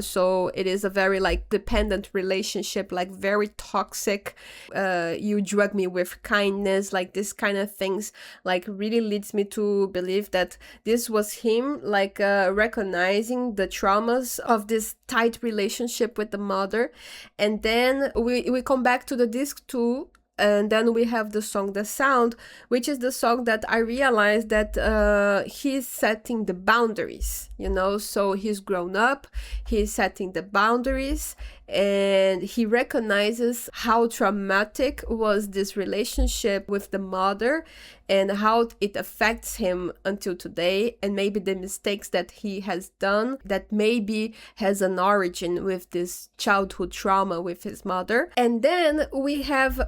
so it is a very like dependent relationship, like very toxic. You drug me with kindness, like this kind of things, like really leads me to believe that this was him, like recognizing the traumas of this tight relationship with the mother. And then we come back to the disc 2, and then we have the song The Sound, which is the song that I realized that he's setting the boundaries, you know, so he's grown up, he's setting the boundaries, and he recognizes how traumatic was this relationship with the mother and how it affects him until today, and maybe the mistakes that he has done that maybe has an origin with this childhood trauma with his mother. And then we have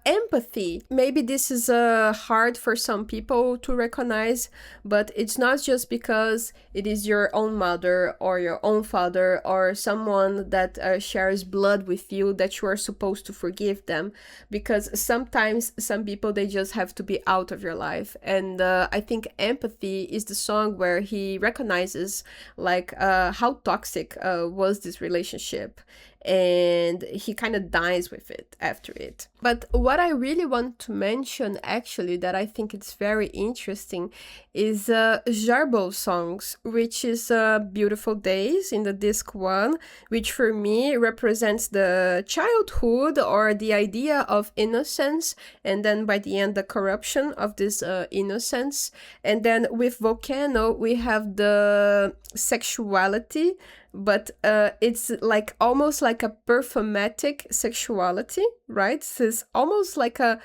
empathy. Maybe this is hard for some people to recognize, but it's not just because it is your own mother or your own father or someone that shares blood with you that you are supposed to forgive them, because sometimes some people, they just have to be out of your life. And I think Empathy is the song where he recognizes like how toxic was this relationship, and he kind of dies with it after it. But what I really want to mention, actually, that I think it's very interesting is Jarbo's songs, which is Beautiful Days in the disc 1, which for me represents the childhood or the idea of innocence, and then by the end the corruption of this innocence. And then with Volcano we have the sexuality, but it's like almost like a performatic sexuality, right? So it's almost like a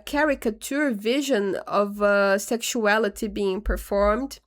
caricature vision of sexuality being performed.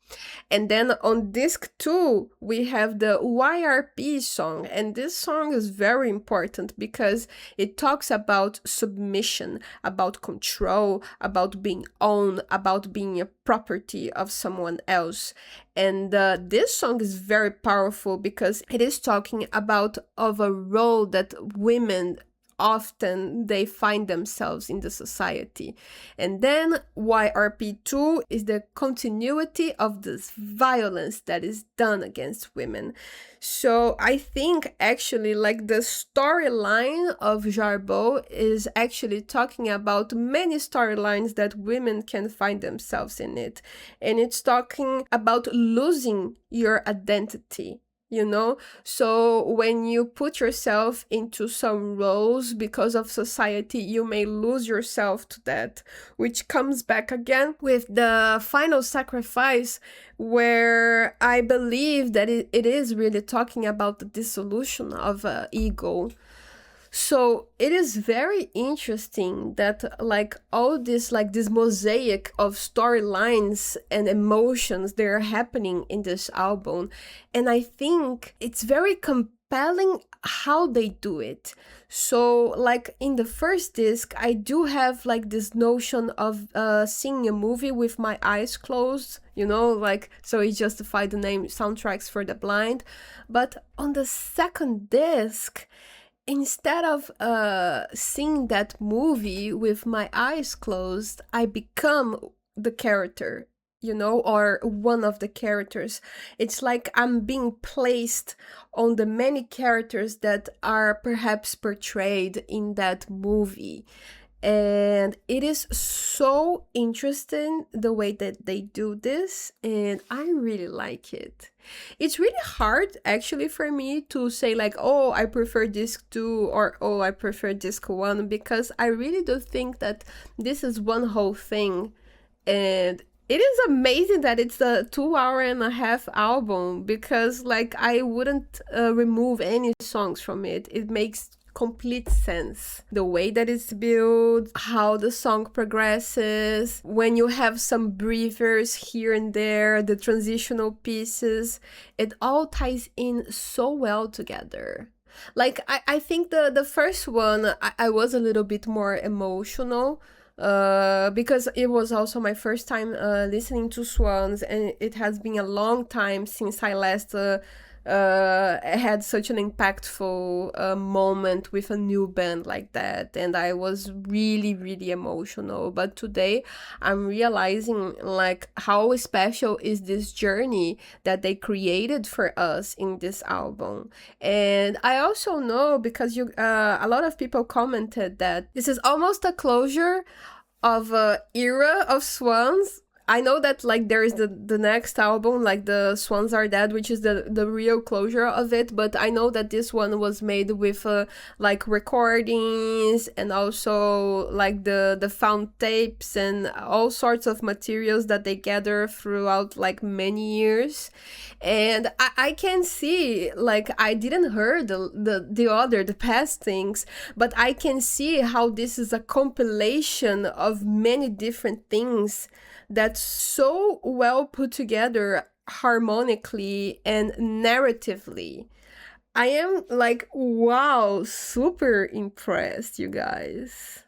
And then on disc 2 we have the YRP song, and this song is very important because it talks about submission, about control, about being owned, about being a property of someone else. And this song is very powerful because it is talking about of a role that women often they find themselves in the society. And then YRP2 is the continuity of this violence that is done against women. So I think actually like the storyline of Jarbo is actually talking about many storylines that women can find themselves in it. And it's talking about losing your identity. You know, so when you put yourself into some roles because of society, you may lose yourself to that, which comes back again with the Final Sacrifice, where I believe that it is really talking about the dissolution of ego. So it is very interesting that like all this like this mosaic of storylines and emotions that are happening in this album. And I think it's very compelling how they do it. So like in the first disc, I do have like this notion of seeing a movie with my eyes closed, you know, like so it justified the name Soundtracks for the Blind. But on the second disc, instead of seeing that movie with my eyes closed, I become the character, you know, or one of the characters. It's like I'm being placed on the many characters that are perhaps portrayed in that movie. And it is so interesting the way that they do this, and I really like it. It's really hard actually for me to say like, oh, I prefer disc 2 or oh, I prefer disc 1, because I really do think that this is one whole thing. And it is amazing that it's a 2.5 hour album, because like I wouldn't remove any songs from it. It makes complete sense. The way that it's built, how the song progresses, when you have some breathers here and there, the transitional pieces, it all ties in so well together. Like I think the first one, I was a little bit more emotional, because it was also my first time listening to Swans, and it has been a long time since I last had such an impactful moment with a new band like that, and I was really, really emotional. But today I'm realizing like how special is this journey that they created for us in this album. And I also know, because you a lot of people commented that this is almost a closure of a era of Swans. I know that like there is the next album, like the Swans Are Dead, which is the real closure of it, but I know that this one was made with like recordings and also like the found tapes and all sorts of materials that they gather throughout like many years. And I can see, like I didn't hear the past things, but I can see how this is a compilation of many different things that's so well put together harmonically and narratively. I am like, wow, super impressed, you guys.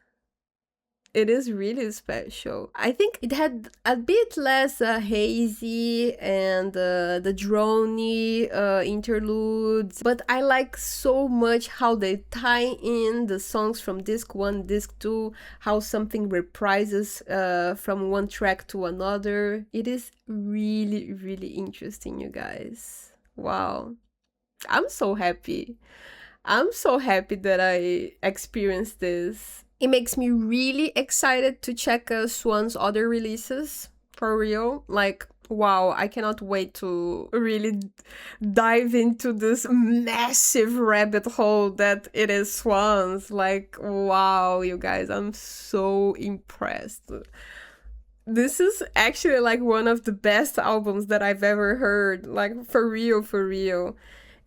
It is really special. I think it had a bit less hazy and the droney interludes, but I like so much how they tie in the songs from disc 1, disc 2, how something reprises from one track to another. It is really, really interesting, you guys. Wow. I'm so happy. I'm so happy that I experienced this. It makes me really excited to check Swan's other releases, for real. Like, wow, I cannot wait to really dive into this massive rabbit hole that it is Swans. Like, wow, you guys, I'm so impressed. This is actually like one of the best albums that I've ever heard. Like, for real, for real.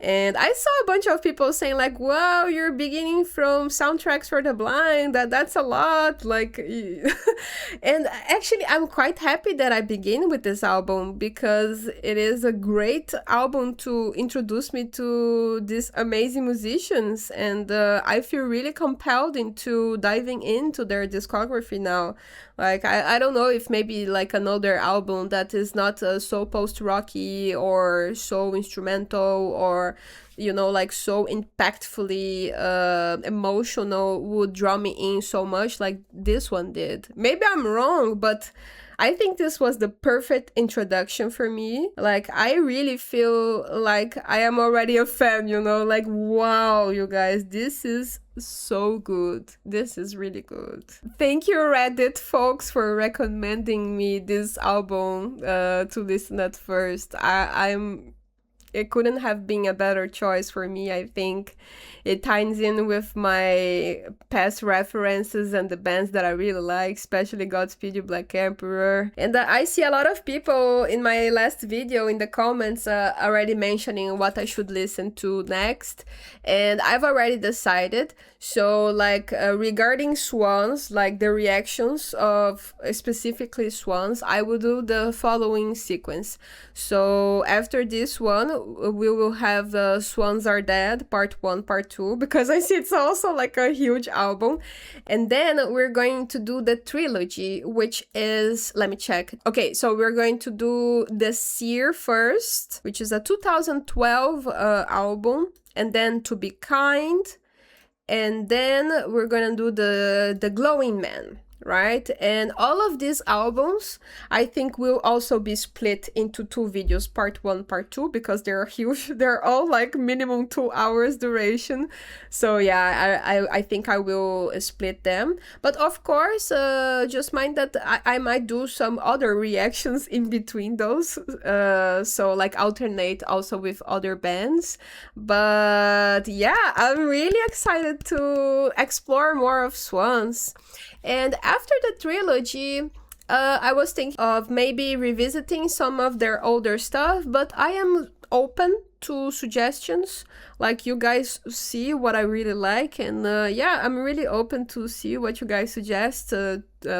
And I saw a bunch of people saying like, wow, you're beginning from Soundtracks for the Blind, that's a lot, like and actually I'm quite happy that I begin with this album, because it is a great album to introduce me to these amazing musicians, and I feel really compelled into diving into their discography now. Like, I don't know if maybe like another album that is not so post-rocky or so instrumental or, you know, like so impactfully emotional would draw me in so much like this one did. Maybe I'm wrong, but I think this was the perfect introduction for me. Like, I really feel like I am already a fan, you know? Like, wow, you guys, this is so good. This is really good. Thank you, Reddit folks, for recommending me this album to listen at first. It couldn't have been a better choice for me, I think. It ties in with my past references and the bands that I really like, especially Godspeed You Black Emperor. And I see a lot of people in my last video in the comments already mentioning what I should listen to next. And I've already decided. So like regarding Swans, like the reactions of specifically Swans, I will do the following sequence. So after this one, we will have the Swans Are Dead part 1, part 2, because I see it's also like a huge album. And then we're going to do the trilogy, which is, let me check. Okay, so we're going to do the Seer first, which is a 2012 album, and then To Be Kind, and then we're gonna do the Glowing Man, right? And all of these albums, I think, will also be split into 2 videos, part 1, part 2, because they're huge. They're all like minimum 2 hours duration. So yeah, I think I will split them. But of course, just mind that I might do some other reactions in between those. So like alternate also with other bands. But yeah, I'm really excited to explore more of Swans. And after the trilogy, I was thinking of maybe revisiting some of their older stuff, but I am open to suggestions. Like, you guys see what I really like, and yeah, I'm really open to see what you guys suggest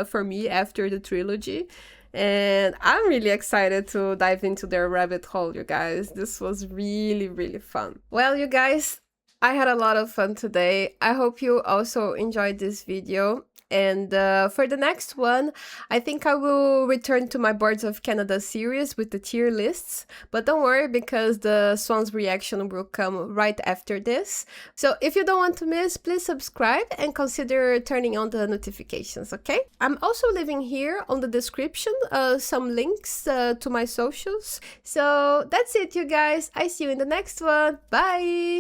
for me after the trilogy. And I'm really excited to dive into their rabbit hole, you guys. This was really, really fun. Well, you guys, I had a lot of fun today. I hope you also enjoyed this video. And for the next one, I think I will return to my Boards of Canada series with the tier lists. But don't worry, because the Swans reaction will come right after this. So if you don't want to miss, please subscribe and consider turning on the notifications, okay? I'm also leaving here on the description some links to my socials. So that's it, you guys. I see you in the next one. Bye!